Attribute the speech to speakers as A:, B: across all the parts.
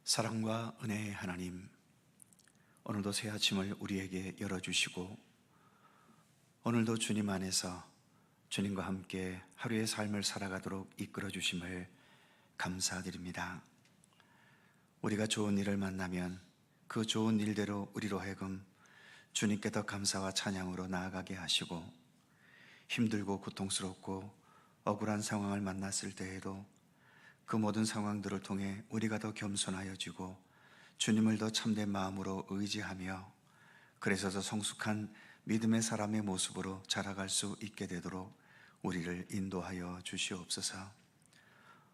A: 사랑과 은혜의 하나님, 오늘도 새 아침을 우리에게 열어주시고 오늘도 주님 안에서 주님과 함께 하루의 삶을 살아가도록 이끌어 주심을 감사드립니다. 우리가 좋은 일을 만나면 그 좋은 일대로 우리로 하여금 주님께 더 감사와 찬양으로 나아가게 하시고, 힘들고 고통스럽고 억울한 상황을 만났을 때에도 그 모든 상황들을 통해 우리가 더 겸손하여지고 주님을 더 참된 마음으로 의지하며, 그래서 더 성숙한 믿음의 사람의 모습으로 자라갈 수 있게 되도록 우리를 인도하여 주시옵소서.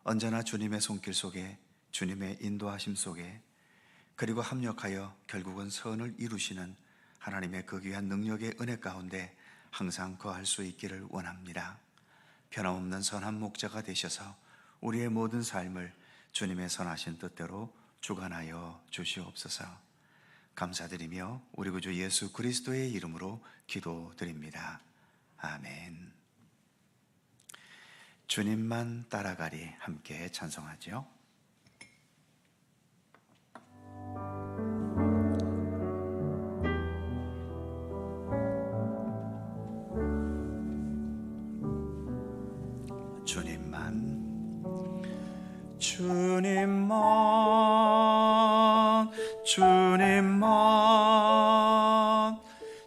A: 언제나 주님의 손길 속에, 주님의 인도하심 속에, 그리고 합력하여 결국은 선을 이루시는 하나님의 그 귀한 능력의 은혜 가운데 항상 거할 수 있기를 원합니다. 변함없는 선한 목자가 되셔서 우리의 모든 삶을 주님의 선하신 뜻대로 주관하여 주시옵소서. 감사드리며 우리 구주 예수 그리스도의 이름으로 기도드립니다. 아멘. 주님만 따라가리 함께 찬송하죠.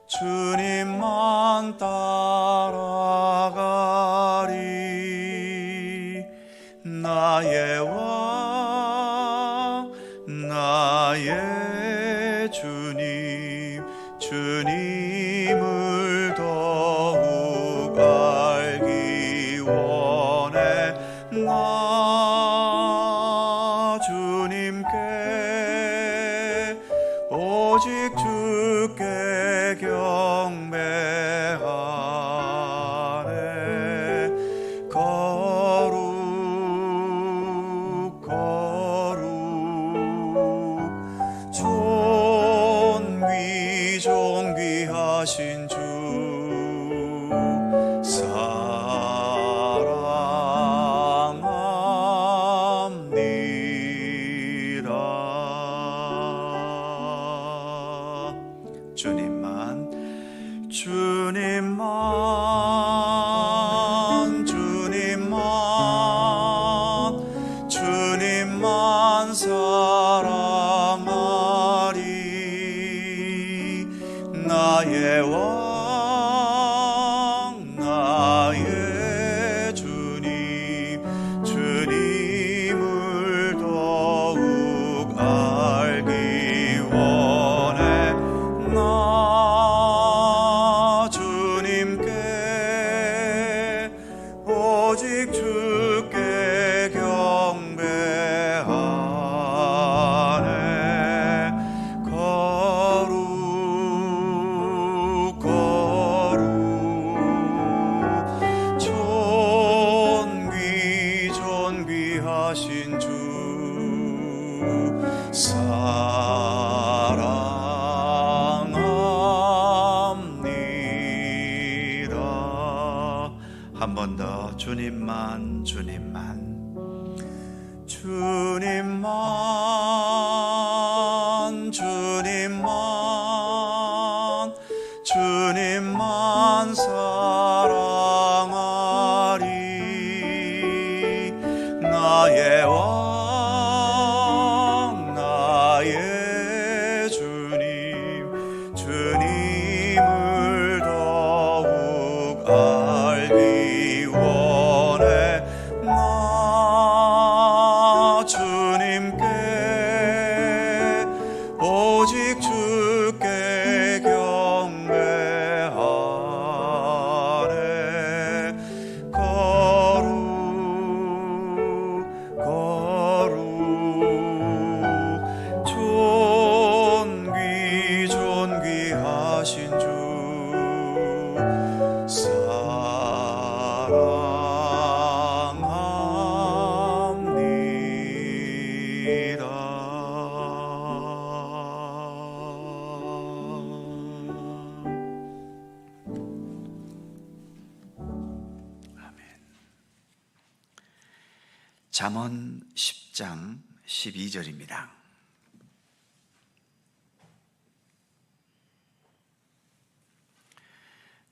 A: 주님만 따라가리. 나의 왕 나의 주님, 주님을 더욱 알기 원해. 나 주님께 오직 주께 경배하네. 거룩 거룩 존귀하신 주 주님만 사랑하리. 나의 왕 나의 주님, 주님을 더욱 알기 원해. 나 주님께 오직 주께 경배하네. 거룩 거룩 존귀하신 주 사랑합니다. 한 번 더 주님만 주님만 주님만 주님만 주님만 사랑하리. 나의 왕 나의 주님, 주님을 더욱 알기 원해. 나 주님께 오직 주께 경배하네. 거룩 거룩 존귀하신 주 잠언 10장 12절입니다.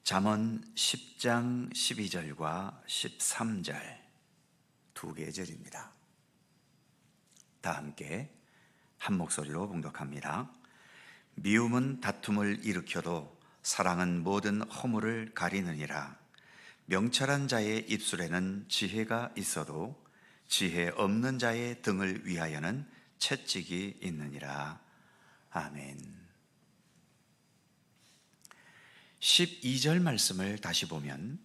A: 잠언 10장 12절과 13절 두 개의 절입니다. 다 함께 한 목소리로 봉독합니다. 미움은 다툼을 일으켜도 사랑은 모든 허물을 가리느니라. 명철한 자의 입술에는 지혜가 있어도 지혜 없는 자의 등을 위하여는 채찍이 있느니라. 아멘. 12절 말씀을 다시 보면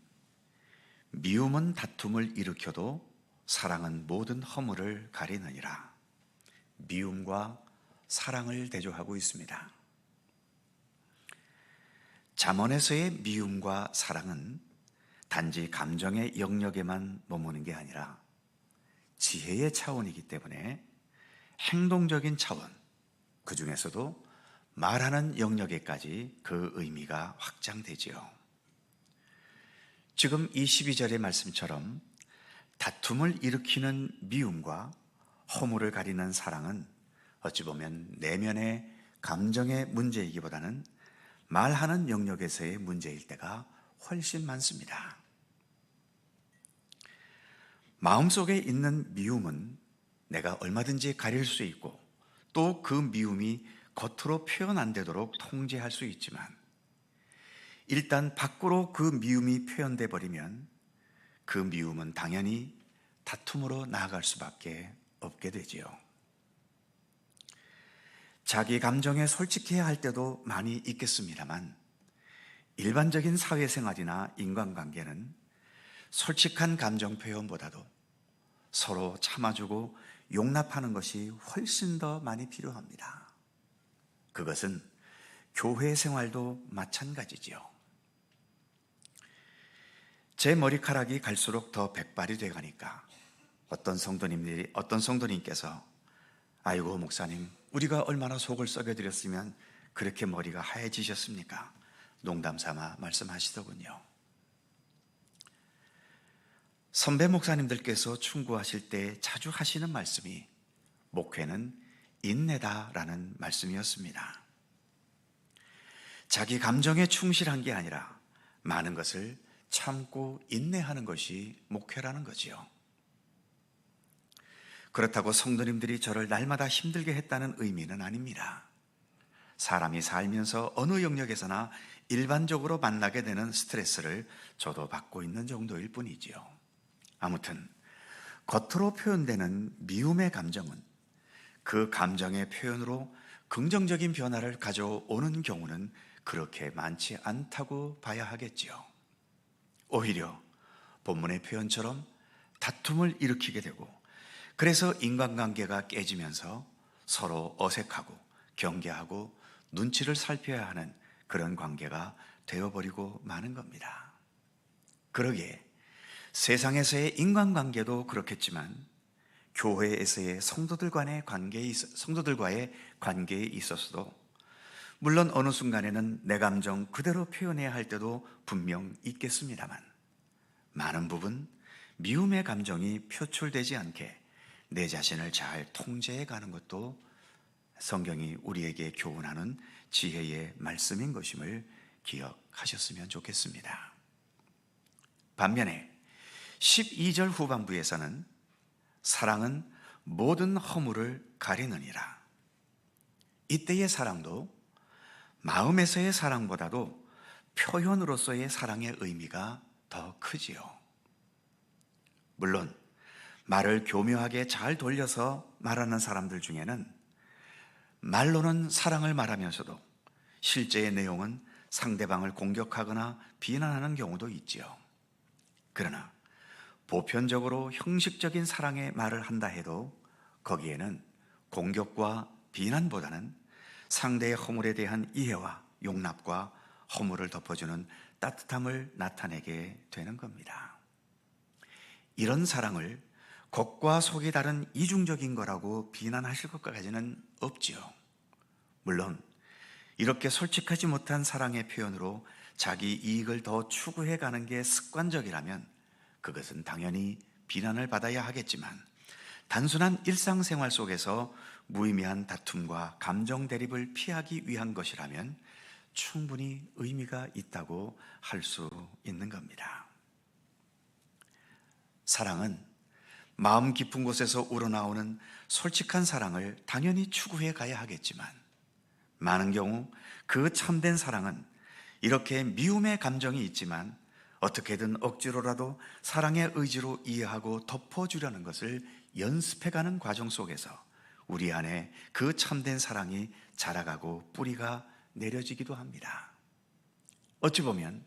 A: 미움은 다툼을 일으켜도 사랑은 모든 허물을 가리느니라. 미움과 사랑을 대조하고 있습니다. 잠언에서의 미움과 사랑은 단지 감정의 영역에만 머무는 게 아니라 지혜의 차원이기 때문에 행동적인 차원, 그 중에서도 말하는 영역에까지 그 의미가 확장되지요. 지금 이 12절의 말씀처럼 다툼을 일으키는 미움과 허물을 가리는 사랑은 어찌 보면 내면의 감정의 문제이기보다는 말하는 영역에서의 문제일 때가 훨씬 많습니다. 마음속에 있는 미움은 내가 얼마든지 가릴 수 있고 또 그 미움이 겉으로 표현 안 되도록 통제할 수 있지만 일단 밖으로 그 미움이 표현돼 버리면 그 미움은 당연히 다툼으로 나아갈 수밖에 없게 되지요. 자기 감정에 솔직해야 할 때도 많이 있겠습니다만 일반적인 사회생활이나 인간관계는 솔직한 감정 표현보다도 서로 참아주고 용납하는 것이 훨씬 더 많이 필요합니다. 그것은 교회 생활도 마찬가지지요. 제 머리카락이 갈수록 더 백발이 돼가니까 어떤 성도님께서 아이고 목사님, 우리가 얼마나 속을 썩여드렸으면 그렇게 머리가 하얘지셨습니까? 농담 삼아 말씀하시더군요. 선배 목사님들께서 충고하실 때 자주 하시는 말씀이 목회는 인내다라는 말씀이었습니다. 자기 감정에 충실한 게 아니라 많은 것을 참고 인내하는 것이 목회라는 거지요. 그렇다고 성도님들이 저를 날마다 힘들게 했다는 의미는 아닙니다. 사람이 살면서 어느 영역에서나 일반적으로 만나게 되는 스트레스를 저도 받고 있는 정도일 뿐이지요. 아무튼 겉으로 표현되는 미움의 감정은 그 감정의 표현으로 긍정적인 변화를 가져오는 경우는 그렇게 많지 않다고 봐야 하겠지요. 오히려 본문의 표현처럼 다툼을 일으키게 되고 그래서 인간관계가 깨지면서 서로 어색하고 경계하고 눈치를 살펴야 하는 그런 관계가 되어버리고 마는 겁니다. 그러기에 세상에서의 인간관계도 그렇겠지만 교회에서의 성도들과의 관계에 있어서도 물론 어느 순간에는 내 감정 그대로 표현해야 할 때도 분명 있겠습니다만 많은 부분 미움의 감정이 표출되지 않게 내 자신을 잘 통제해 가는 것도 성경이 우리에게 교훈하는 지혜의 말씀인 것임을 기억하셨으면 좋겠습니다. 반면에 12절 후반부에서는 사랑은 모든 허물을 가리느니라. 이때의 사랑도 마음에서의 사랑보다도 표현으로서의 사랑의 의미가 더 크지요. 물론 말을 교묘하게 잘 돌려서 말하는 사람들 중에는 말로는 사랑을 말하면서도 실제의 내용은 상대방을 공격하거나 비난하는 경우도 있지요. 그러나 보편적으로 형식적인 사랑의 말을 한다 해도 거기에는 공격과 비난보다는 상대의 허물에 대한 이해와 용납과 허물을 덮어주는 따뜻함을 나타내게 되는 겁니다. 이런 사랑을 겉과 속이 다른 이중적인 거라고 비난하실 것까지는 없지요. 물론 이렇게 솔직하지 못한 사랑의 표현으로 자기 이익을 더 추구해 가는 게 습관적이라면 그것은 당연히 비난을 받아야 하겠지만 단순한 일상생활 속에서 무의미한 다툼과 감정 대립을 피하기 위한 것이라면 충분히 의미가 있다고 할 수 있는 겁니다. 사랑은 마음 깊은 곳에서 우러나오는 솔직한 사랑을 당연히 추구해 가야 하겠지만, 많은 경우 그 참된 사랑은 이렇게 미움의 감정이 있지만 어떻게든 억지로라도 사랑의 의지로 이해하고 덮어주려는 것을 연습해가는 과정 속에서 우리 안에 그 참된 사랑이 자라가고 뿌리가 내려지기도 합니다. 어찌 보면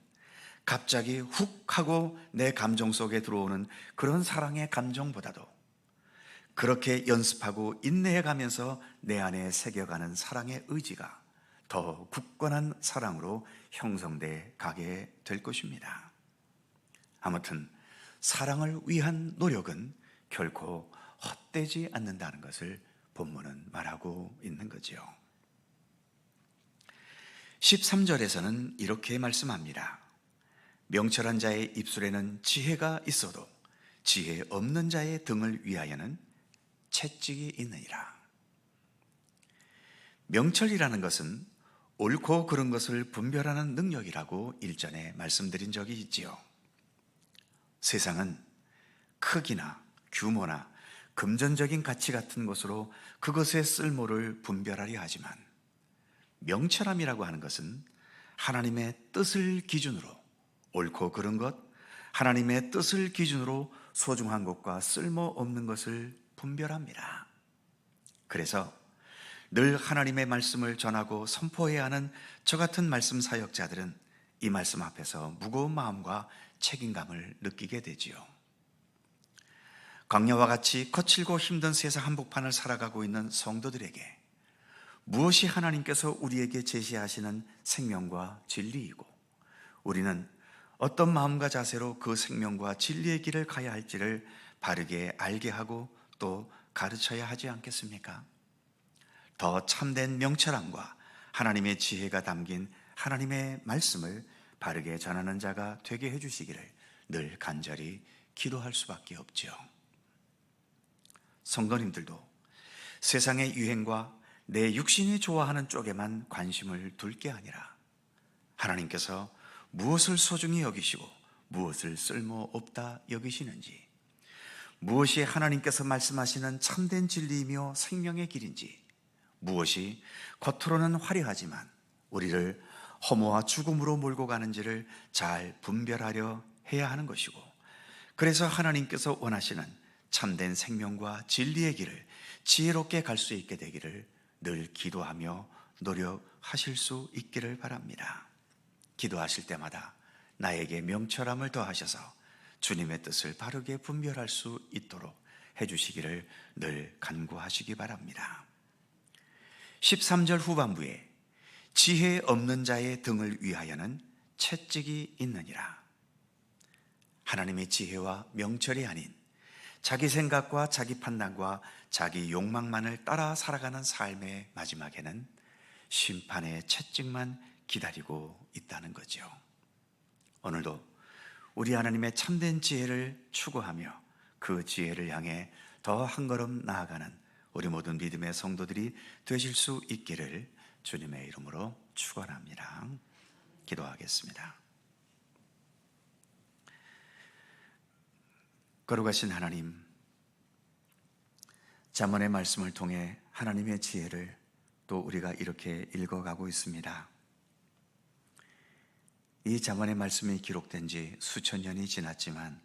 A: 갑자기 훅 하고 내 감정 속에 들어오는 그런 사랑의 감정보다도 그렇게 연습하고 인내해 가면서 내 안에 새겨가는 사랑의 의지가 더 굳건한 사랑으로 형성돼 가게 될 것입니다. 아무튼 사랑을 위한 노력은 결코 헛되지 않는다는 것을 본문은 말하고 있는 거죠. 13절에서는 이렇게 말씀합니다. 명철한 자의 입술에는 지혜가 있어도 지혜 없는 자의 등을 위하여는 채찍이 있느니라. 명철이라는 것은 옳고 그른 것을 분별하는 능력이라고 일전에 말씀드린 적이 있지요. 세상은 크기나 규모나 금전적인 가치 같은 것으로 그것의 쓸모를 분별하려 하지만, 명철함이라고 하는 것은 하나님의 뜻을 기준으로 옳고 그른 것, 하나님의 뜻을 기준으로 소중한 것과 쓸모없는 것을 분별합니다. 그래서 늘 하나님의 말씀을 전하고 선포해야 하는 저 같은 말씀 사역자들은 이 말씀 앞에서 무거운 마음과 책임감을 느끼게 되지요. 광야와 같이 거칠고 힘든 세상 한복판을 살아가고 있는 성도들에게 무엇이 하나님께서 우리에게 제시하시는 생명과 진리이고, 우리는 어떤 마음과 자세로 그 생명과 진리의 길을 가야 할지를 바르게 알게 하고 또 가르쳐야 하지 않겠습니까? 더 참된 명철함과 하나님의 지혜가 담긴 하나님의 말씀을 바르게 전하는 자가 되게 해주시기를 늘 간절히 기도할 수밖에 없죠. 성도님들도 세상의 유행과 내 육신이 좋아하는 쪽에만 관심을 둘 게 아니라 하나님께서 무엇을 소중히 여기시고 무엇을 쓸모없다 여기시는지, 무엇이 하나님께서 말씀하시는 참된 진리이며 생명의 길인지, 무엇이 겉으로는 화려하지만 우리를 허무와 죽음으로 몰고 가는지를 잘 분별하려 해야 하는 것이고, 그래서 하나님께서 원하시는 참된 생명과 진리의 길을 지혜롭게 갈 수 있게 되기를 늘 기도하며 노력하실 수 있기를 바랍니다. 기도하실 때마다 나에게 명철함을 더하셔서 주님의 뜻을 바르게 분별할 수 있도록 해주시기를 늘 간구하시기 바랍니다. 13절 후반부에 지혜 없는 자의 등을 위하여는 채찍이 있느니라. 하나님의 지혜와 명철이 아닌 자기 생각과 자기 판단과 자기 욕망만을 따라 살아가는 삶의 마지막에는 심판의 채찍만 기다리고 있다는 거죠. 오늘도 우리 하나님의 참된 지혜를 추구하며 그 지혜를 향해 더 한 걸음 나아가는 우리 모든 믿음의 성도들이 되실 수 있기를 주님의 이름으로 축원합니다. 기도하겠습니다. 거룩하신 하나님, 잠언의 말씀을 통해 하나님의 지혜를 또 우리가 이렇게 읽어가고 있습니다. 이 잠언의 말씀이 기록된 지 수천 년이 지났지만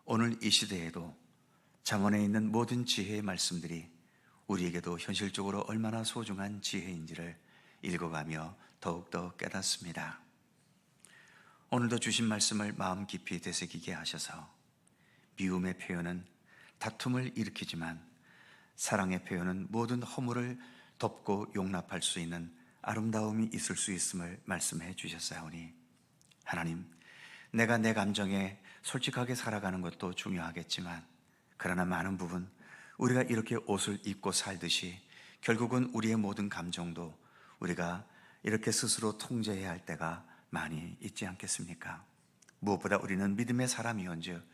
A: 오늘 이 시대에도 잠언에 있는 모든 지혜의 말씀들이 우리에게도 현실적으로 얼마나 소중한 지혜인지를 읽어가며 더욱더 깨닫습니다. 오늘도 주신 말씀을 마음 깊이 되새기게 하셔서 미움의 표현은 다툼을 일으키지만 사랑의 표현은 모든 허물을 덮고 용납할 수 있는 아름다움이 있을 수 있음을 말씀해 주셨사오니, 하나님, 내가 내 감정에 솔직하게 살아가는 것도 중요하겠지만 그러나 많은 부분 우리가 이렇게 옷을 입고 살듯이 결국은 우리의 모든 감정도 우리가 이렇게 스스로 통제해야 할 때가 많이 있지 않겠습니까? 무엇보다 우리는 믿음의 사람이온즉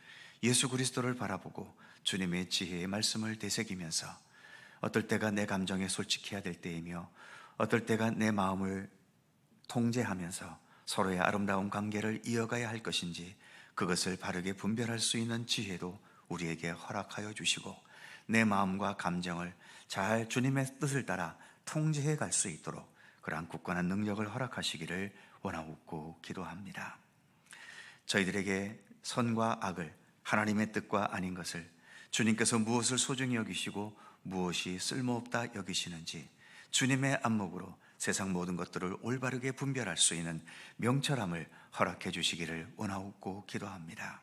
A: 예수 그리스도를 바라보고 주님의 지혜의 말씀을 되새기면서 어떨 때가 내 감정에 솔직해야 될 때이며 어떨 때가 내 마음을 통제하면서 서로의 아름다운 관계를 이어가야 할 것인지 그것을 바르게 분별할 수 있는 지혜도 우리에게 허락하여 주시고 내 마음과 감정을 잘 주님의 뜻을 따라 통제해 갈 수 있도록 그러한 굳건한 능력을 허락하시기를 원하옵고 기도합니다. 저희들에게 선과 악을, 하나님의 뜻과 아닌 것을, 주님께서 무엇을 소중히 여기시고 무엇이 쓸모없다 여기시는지 주님의 안목으로 세상 모든 것들을 올바르게 분별할 수 있는 명철함을 허락해 주시기를 원하옵고 기도합니다.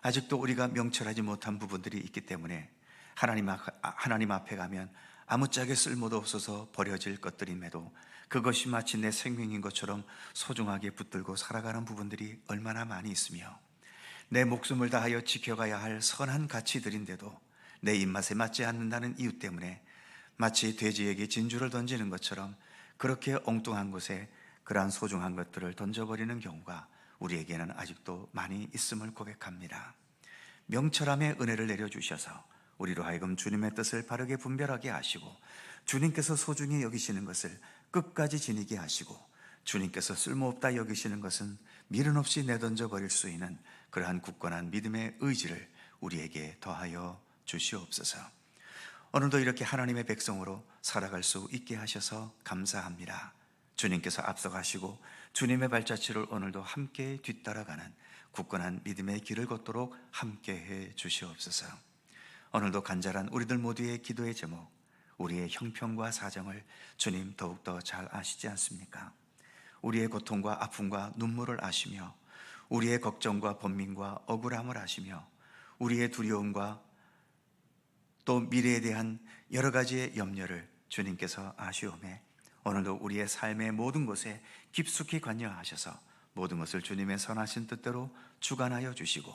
A: 아직도 우리가 명철하지 못한 부분들이 있기 때문에 하나님 앞에 가면 아무짝에 쓸모도 없어서 버려질 것들임에도 그것이 마치 내 생명인 것처럼 소중하게 붙들고 살아가는 부분들이 얼마나 많이 있으며 내 목숨을 다하여 지켜가야 할 선한 가치들인데도 내 입맛에 맞지 않는다는 이유 때문에 마치 돼지에게 진주를 던지는 것처럼 그렇게 엉뚱한 곳에 그러한 소중한 것들을 던져버리는 경우가 우리에게는 아직도 많이 있음을 고백합니다. 명철함의 은혜를 내려주셔서 우리로 하여금 주님의 뜻을 바르게 분별하게 하시고 주님께서 소중히 여기시는 것을 끝까지 지니게 하시고 주님께서 쓸모없다 여기시는 것은 미련 없이 내던져 버릴 수 있는 그러한 굳건한 믿음의 의지를 우리에게 더하여 주시옵소서. 오늘도 이렇게 하나님의 백성으로 살아갈 수 있게 하셔서 감사합니다. 주님께서 앞서가시고 주님의 발자취를 오늘도 함께 뒤따라가는 굳건한 믿음의 길을 걷도록 함께해 주시옵소서. 오늘도 간절한 우리들 모두의 기도의 제목, 우리의 형편과 사정을 주님 더욱더 잘 아시지 않습니까? 우리의 고통과 아픔과 눈물을 아시며 우리의 걱정과 번민과 억울함을 아시며 우리의 두려움과 또 미래에 대한 여러 가지의 염려를 주님께서 아시오매 오늘도 우리의 삶의 모든 곳에 깊숙이 관여하셔서 모든 것을 주님의 선하신 뜻대로 주관하여 주시고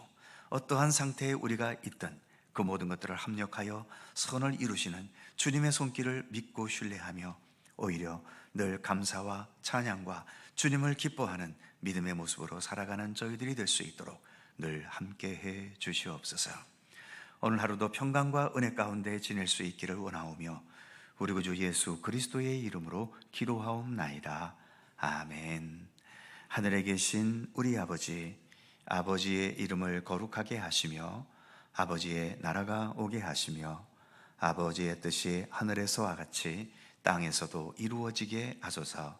A: 어떠한 상태에 우리가 있든 그 모든 것들을 합력하여 선을 이루시는 주님의 손길을 믿고 신뢰하며 오히려 늘 감사와 찬양과 주님을 기뻐하는 믿음의 모습으로 살아가는 저희들이 될 수 있도록 늘 함께해 주시옵소서. 오늘 하루도 평강과 은혜 가운데 지낼 수 있기를 원하오며 우리 구주 예수 그리스도의 이름으로 기도하옵나이다. 아멘. 하늘에 계신 우리 아버지, 아버지의 이름을 거룩하게 하시며 아버지의 나라가 오게 하시며 아버지의 뜻이 하늘에서와 같이 땅에서도 이루어지게 하소서.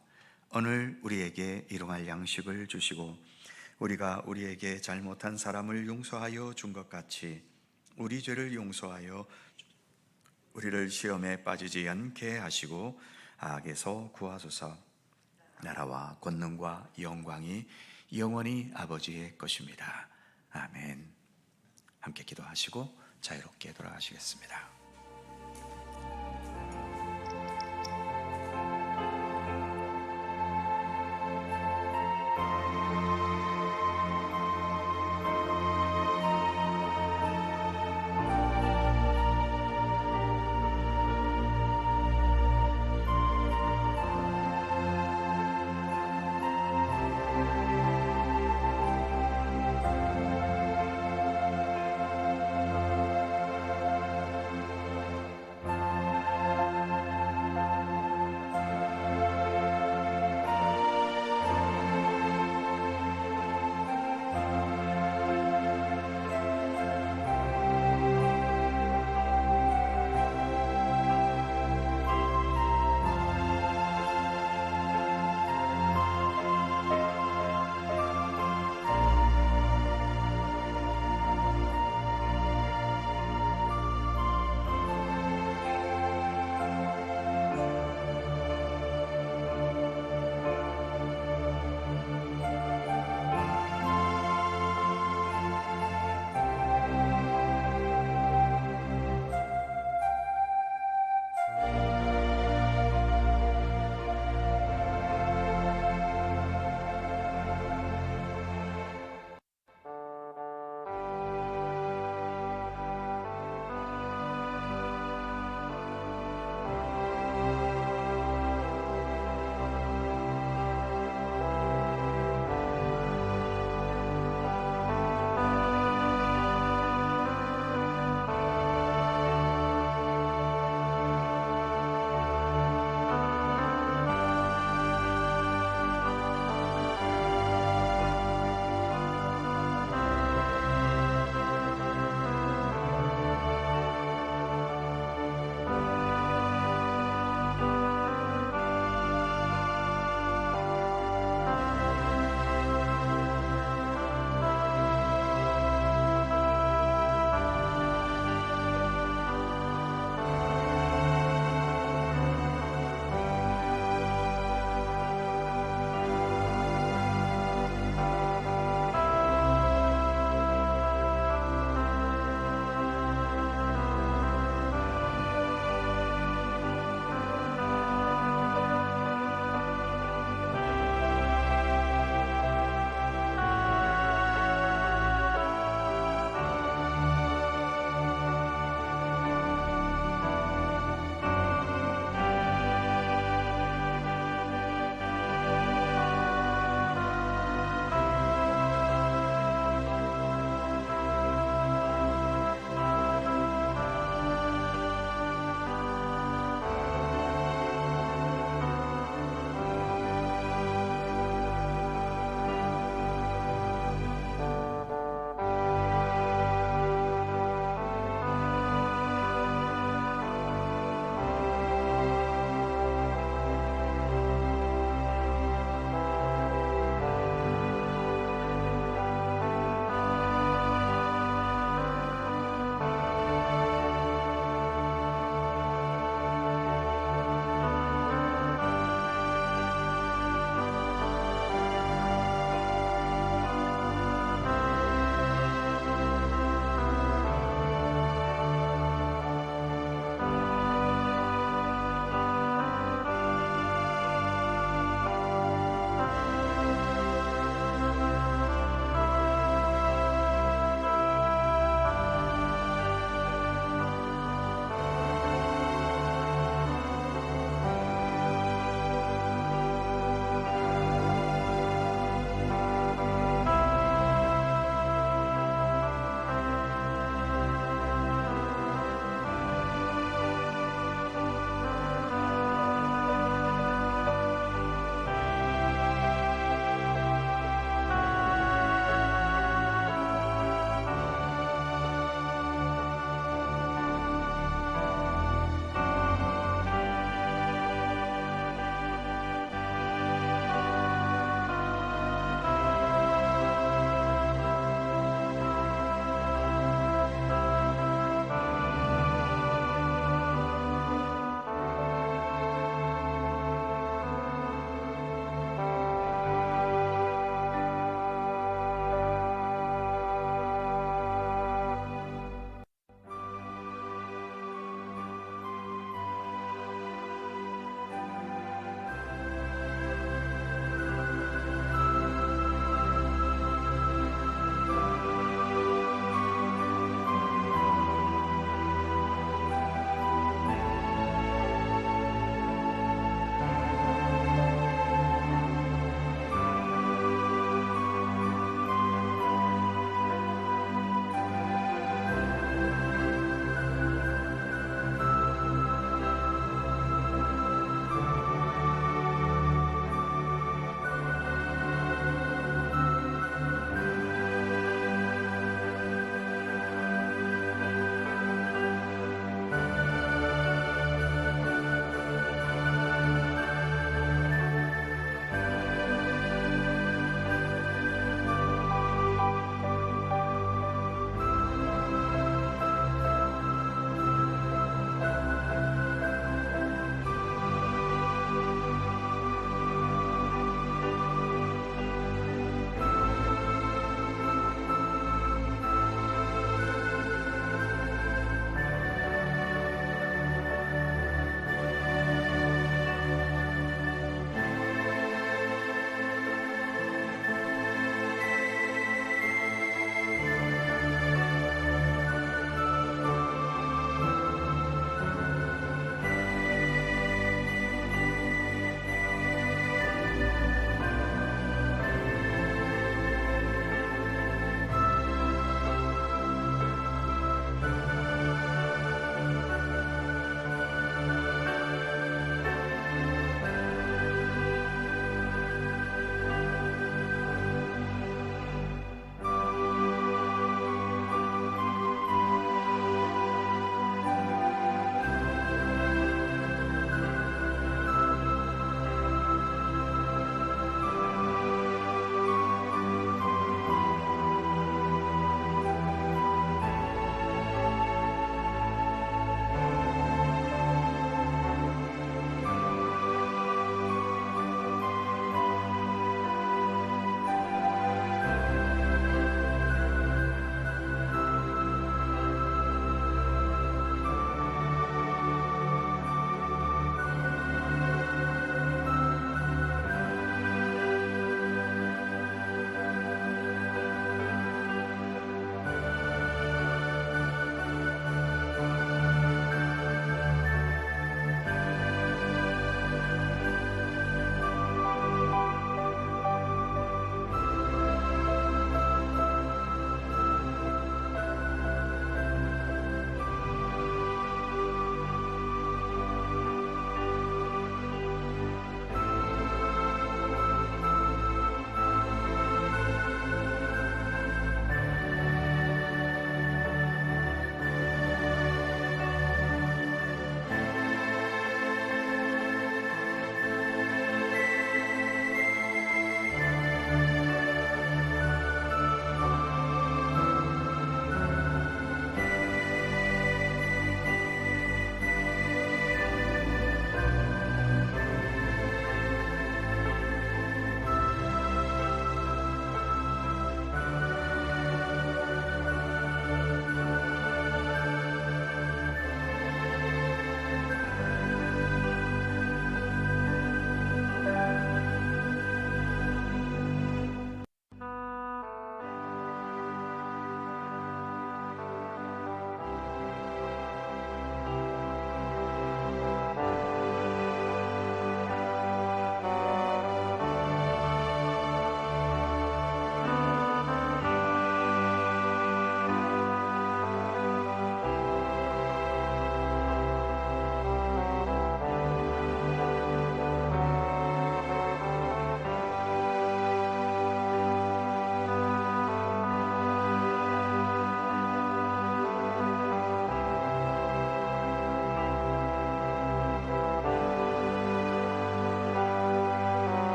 A: 오늘 우리에게 일용할 양식을 주시고 우리가 우리에게 잘못한 사람을 용서하여 준 것 같이 우리 죄를 용서하여 우리를 시험에 빠지지 않게 하시고 악에서 구하소서. 나라와 권능과 영광이 영원히 아버지의 것입니다. 아멘. 함께 기도하시고 자유롭게 돌아가시겠습니다.